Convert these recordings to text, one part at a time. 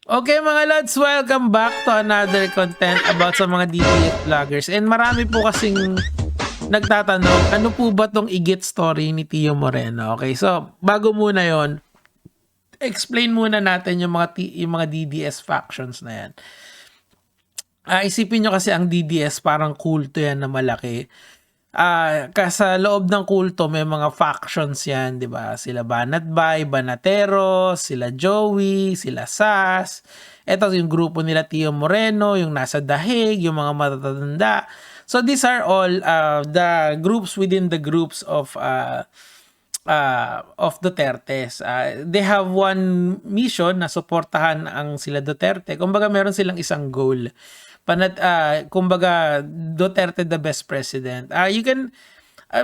Okay mga lads, welcome back to another content about sa mga DDF vloggers. And marami po kasing nagtatanong, ano po ba tong igit story ni Tio Moreno? Okay, so bago muna yon, explain muna natin yung mga DDS factions na yan. Isipin nyo kasi ang DDS parang kulto yan na malaki. Sa loob ng kulto may mga factions yan, di ba? Sila Banatbay, Banateros, sila Joey, sila Sas. Ito yung grupo nila Tio Moreno, yung nasa Dahig, yung mga matatanda. So these are all the groups within the groups of Dutertes. They have one mission na suportahan ang sila Duterte. Kumbaga meron silang isang goal. Kumbaga Duterte the best president. You can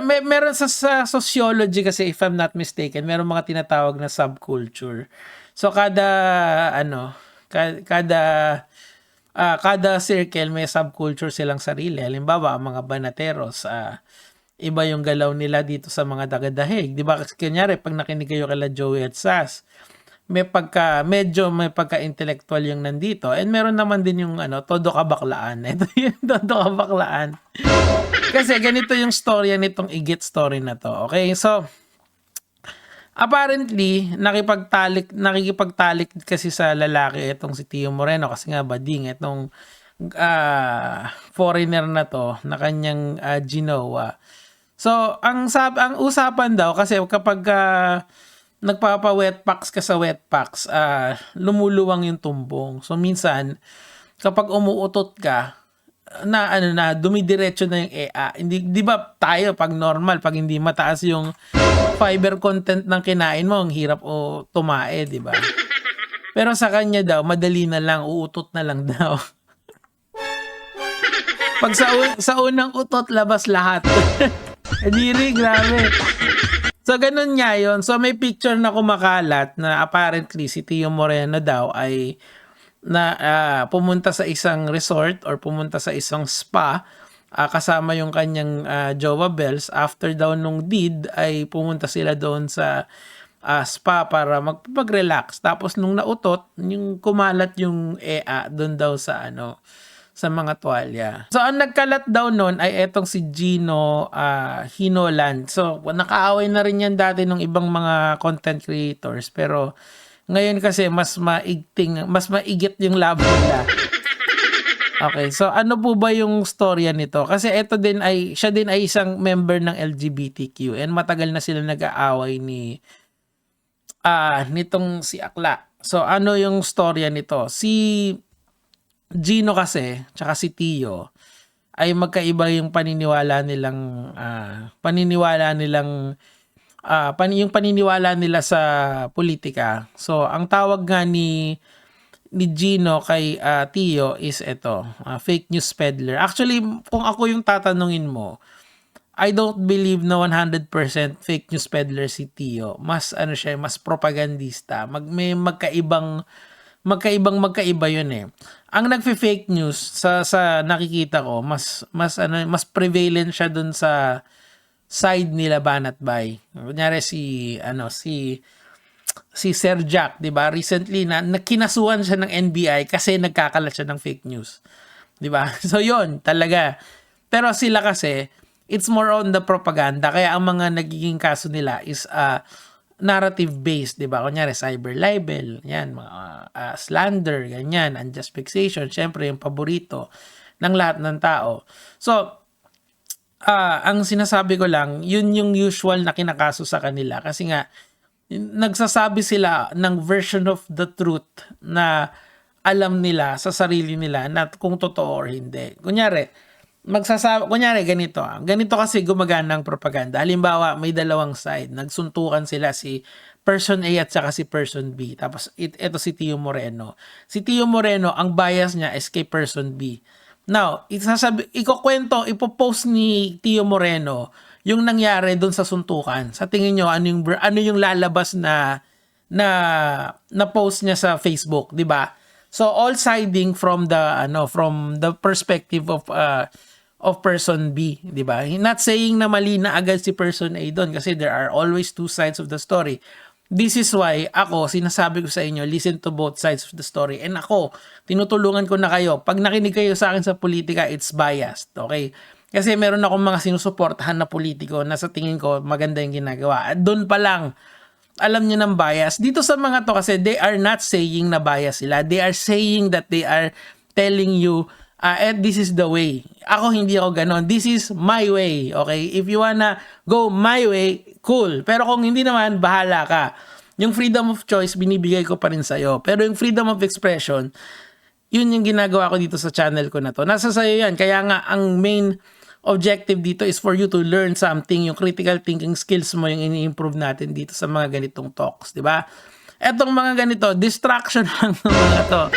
meron sa sociology kasi, if I'm not mistaken, meron mga tinatawag na subculture. So kada circle may subculture silang sarili. Halimbawa, ang mga Banateros, iba yung galaw nila dito sa mga taga-Dahig. Di ba? Kunyari, pag nakinig kayo kala Joey at Sas, medyo may pagka-intellectual yung nandito. And meron naman din yung todo kabaklaan. Ito yung todo kabaklaan. Kasi ganito yung storya nitong igit story na to. Okay, so apparently nakikipagtalik kasi sa lalaki itong si Tio Moreno kasi nga bading itong foreigner na to na kanyang ginawa. So ang usapan daw kasi kapag nagpapa-wet packs ka sa wet packs, lumuluwang yung tumbong. So minsan kapag umuutot ka na dumidiretso na yung EA. Hindi, di ba tayo pag normal, pag hindi mataas yung fiber content ng kinain mo, ang hirap o tumae, di ba? Pero sa kanya daw, madali na lang, uutot na lang daw. Pag sa unang utot, labas lahat. Adiri, grabe. So, ganun nga yun. So, may picture na kumakalat na apparently si Tio Moreno daw ay pumunta sa isang resort or pumunta sa isang spa kasama yung kanyang Jowa Bells. After daw nung deed ay pumunta sila doon sa spa para magpag-relax. Tapos nung nautot, yung kumalat yung EA doon daw sa sa mga tuwalya. So ang nagkalat daw noon ay etong si Gino Hinoland. So nakaaway na rin yan dati ng ibang mga content creators, pero ngayon kasi mas maigit yung laban nila. Okay, so ano po ba yung storya nito? Kasi siya din ay isang member ng LGBTQ and matagal na sila nag-aaway nitong si Akla. So ano yung storya nito? Si Gino kasi, tsaka si Tio, ay magkaiba yung paniniwala nila sa politika. So ang tawag nga ni Gino kay Tio is fake news peddler. Actually, kung ako yung tatanungin mo, I don't believe na 100% fake news peddler si Tio. Mas mas propagandista. May magkaiba yun eh. Ang nagfi-fake news sa nakikita ko, mas prevalent siya dun sa side nila Banatbay. Kunyari si Sir Jack, 'di ba? Recently kinasuhan siya ng NBI kasi nagkakalat siya ng fake news. 'Di ba? So 'yon, talaga. Pero sila kasi it's more on the propaganda, kaya ang mga nagiging kaso nila is narrative based, 'di ba? Kunyari cyber libel, 'yan, mga slander, ganyan, unjust vexation, syempre yung paborito ng lahat ng tao. So ang sinasabi ko lang, yun yung usual na kinakaso sa kanila kasi nga nagsasabi sila ng version of the truth na alam nila sa sarili nila na kung totoo or hindi. Kunyari ganito kasi gumagana ang propaganda. Halimbawa, may dalawang side, nagsuntukan sila, si person A at saka si person B. Tapos ito si Tio Moreno. Si Tio Moreno, ang bias niya is kay person B. Now, ipopost ni Tio Moreno yung nangyari doon sa suntukan. Sa tingin nyo, ano yung lalabas na post niya sa Facebook, 'di ba? So all siding from the perspective of person B, 'di ba? Not saying na mali na agad si person A doon kasi there are always two sides of the story. this is why ako, sinasabi ko sa inyo, listen to both sides of the story. And ako, tinutulungan ko na kayo. Pag nakinig kayo sa akin sa politika, it's biased. Okay? Kasi meron akong mga sinusuportahan na politiko na sa tingin ko maganda yung ginagawa. At doon pa lang, alam nyo ng bias. Dito sa mga to kasi, they are not saying na bias sila. They are saying that they are telling you, and this is the way. Ako hindi ako ganon. This is my way. Okay? If you wanna go my way, cool. Pero kung hindi naman, bahala ka. Yung freedom of choice, binibigay ko pa rin sa'yo. Pero yung freedom of expression, yun yung ginagawa ko dito sa channel ko na to. Nasa sa'yo yan. Kaya nga, ang main objective dito is for you to learn something. Yung critical thinking skills mo, yung ini-improve natin dito sa mga ganitong talks. Diba? Etong mga ganito, distraction lang ng mga to.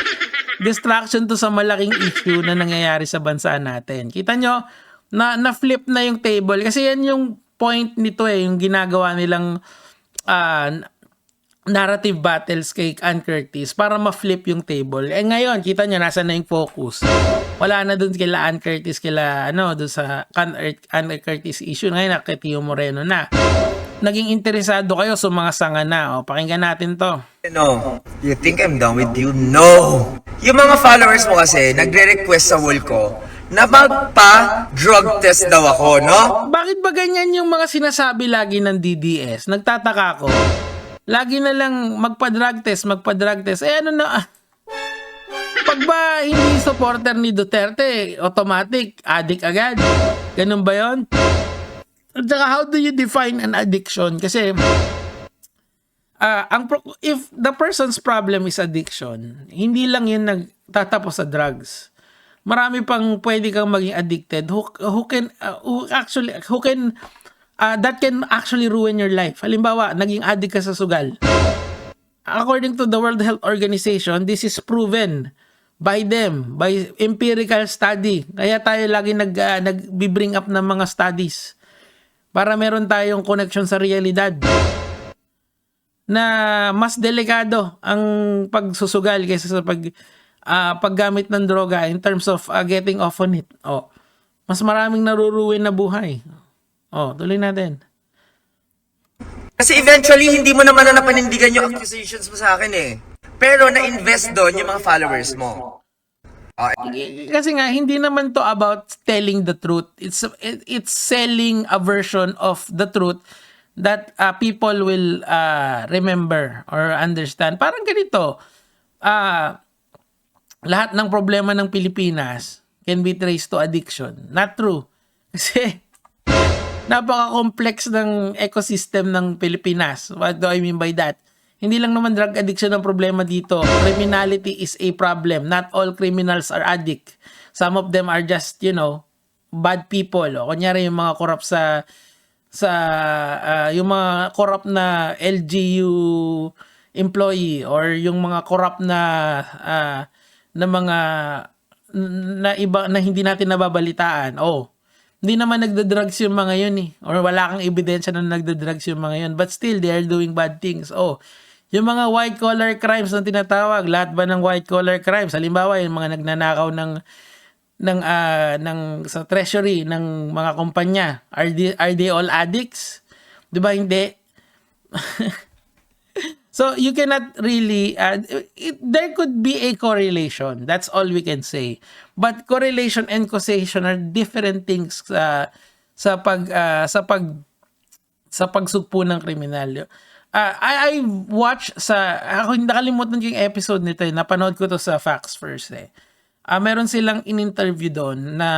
Distraction to sa malaking issue na nangyayari sa bansa natin. Kita nyo, na-flip na yung table. Kasi yan yung point nito yung ginagawa nilang narrative battles kay Ann Curtis para ma-flip yung table. Eh ngayon, kita nyo, nasa na yung focus. Wala na dun kila Ann Curtis, dun sa Ann Curtis issue. Ngayon, kay Tio Moreno na. Naging interesado kayo sa mga sanga na. O, pakinggan natin to. No, you think I'm done with you? No! Yung mga followers mo kasi, nagre-request sa wall ko na magpa-drug test daw ako, no? Bakit ba ganyan yung mga sinasabi lagi ng DDS? Nagtataka ko. Lagi na lang magpa-drug test. Eh ano na, pag ba hindi supporter ni Duterte, automatic, addict agad. Ganun ba yun? At saka, how do you define an addiction? Kasi, if the person's problem is addiction, hindi lang yun nagtatapos sa drugs. Marami pang pwede kang maging addicted that can actually ruin your life. Halimbawa, naging addict ka sa sugal. According to the World Health Organization, this is proven by them, by empirical study. Kaya tayo lagi nag-bring up ng mga studies para meron tayong connection sa realidad na mas delikado ang pagsusugal kaysa sa paggamit ng droga in terms of getting off on it. Mas maraming naruruwin na buhay. Tuloy natin. Kasi eventually, hindi mo naman na napanindigan yung accusations mo sa akin Pero na-invest doon yung mga followers mo. Kasi nga, hindi naman to about telling the truth. It's selling a version of the truth that people will remember or understand. Parang ganito, lahat ng problema ng Pilipinas can be traced to addiction. Not true. Kasi napaka-complex ng ecosystem ng Pilipinas. What do I mean by that? Hindi lang naman drug addiction ang problema dito. Criminality is a problem. Not all criminals are addict. Some of them are just, bad people. Kunyari yung mga corrupt yung mga corrupt na LGU employee or yung mga corrupt na mga na iba na hindi natin nababalitaan. Hindi naman nagda-drugs yung mga yun or wala kang ebidensya na nagda-drugs yung mga yun, but still they are doing bad things. Yung mga white collar crimes na tinatawag, lahat ba ng white collar crimes? Halimbawa, yung mga nagnanakaw ng sa treasury ng mga kumpanya, are they all addicts? 'Di ba hindi? So you cannot really there could be a correlation. That's all we can say. But correlation and causation are different things sa pagsugpo ng kriminal. I watch ako nakalimutan ko yung episode nito napanood ko to sa Facts First meron silang in-interview doon na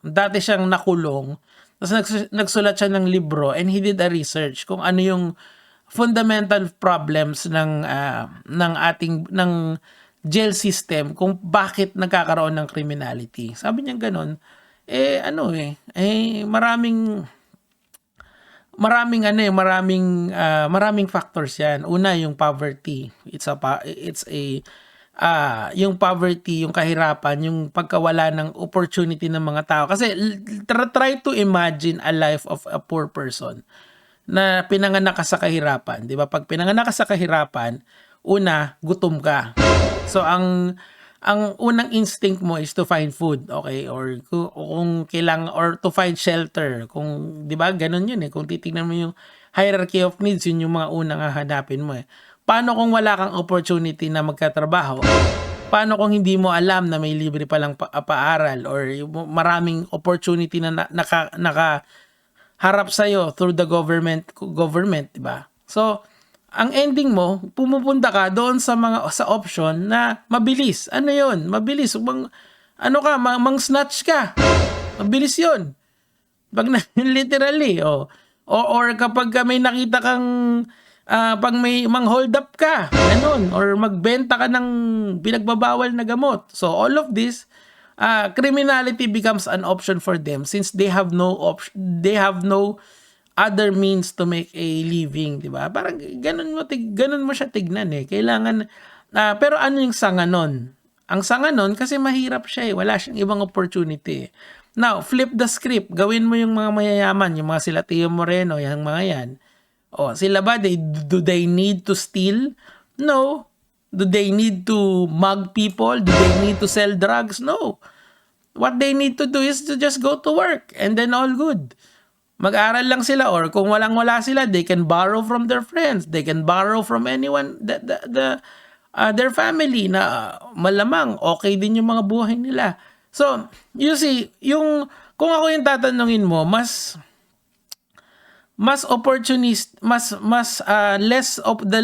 dati siyang nakulong tapos nagsulat siya ng libro and he did a research kung ano yung fundamental problems ng jail system kung bakit nagkakaroon ng criminality. Sabi niya gano'n, maraming factors yan. Una, yung poverty. Yung poverty, yung kahirapan, yung pagkawala ng opportunity ng mga tao. Kasi try to imagine a life of a poor person na pinanganak ka sa kahirapan, 'di ba? Pag pinanganak ka sa kahirapan, una, gutom ka. So ang unang instinct mo is to find food, okay? Or kung kailangan or to find shelter. Kung 'di ba? Ganun 'yun Kung titingnan mo yung hierarchy of needs, yun yung mga unang hahanapin mo eh. Paano kung wala kang opportunity na magkatrabaho? Paano kung hindi mo alam na may libre palang paaral or maraming opportunity na nakaharap sa'yo through the government, di ba? So, ang ending mo, pumupunta ka doon sa option na mabilis. Ano yun? Mabilis. Mang-snatch ka. Mabilis yun. Literally, or kapag may nakita kang pag may mang-hold up ka, ganun, or magbenta ka ng pinagbabawal na gamot. So all of this, criminality becomes an option for them since they have no other means to make a living, di ba? Parang ganun mo siya tignan eh. Kailangan pero ano yung sanga nun? Ang sanga nun kasi mahirap siya eh. Wala siyang ibang opportunity. Now, flip the script. Gawin mo yung mga mayayaman, yung mga sila Tio Moreno, yung mga yan. Sila ba, do they need to steal? No. Do they need to mug people? Do they need to sell drugs? No. What they need to do is to just go to work and then all good. Mag-aral lang sila or kung walang-wala sila, they can borrow from their friends. They can borrow from anyone, their family na malamang okay din yung mga buhay nila. So, you see, kung ako yung tatanungin mo, the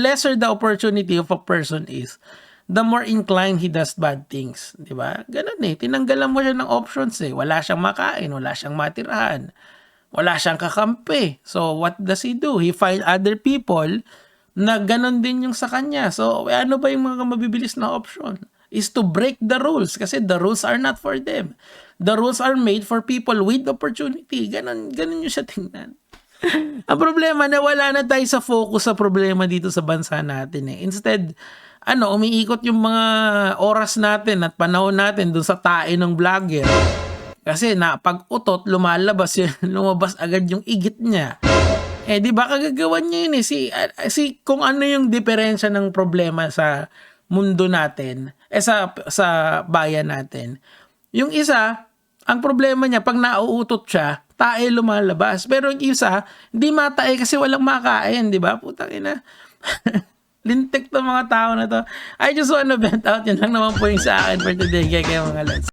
lesser the opportunity of a person is, the more inclined he does bad things, di ba? Ganun eh, tinanggalan mo siya ng options eh. Wala siyang makain, wala siyang matirahan, wala siyang kakampi. So what does he do? He find other people na ganun din yung sa kanya. So ano ba yung mga mabibilis na option? Is to break the rules kasi the rules are not for them. The rules are made for people with opportunity. Ganun yung siya tingnan. Ang problema na wala na tayo sa focus sa problema dito sa bansa natin eh. Instead, umiikot yung mga oras natin at panahon natin dun sa tae ng vlogger. Kasi pag utot, lumabas agad yung igit niya. Eh, di ba kagagawan niya yun eh. Kung ano yung diferensya ng problema sa mundo natin, sa bayan natin. Yung isa, ang problema niya, pag nauutot siya, tae lumalabas. Pero yung isa, hindi matae kasi walang makain, di ba? Putang ina. Lintik to mga tao na to. I just wanna vent out. Yan lang naman po yung sa akin for today. Kaya mga lads.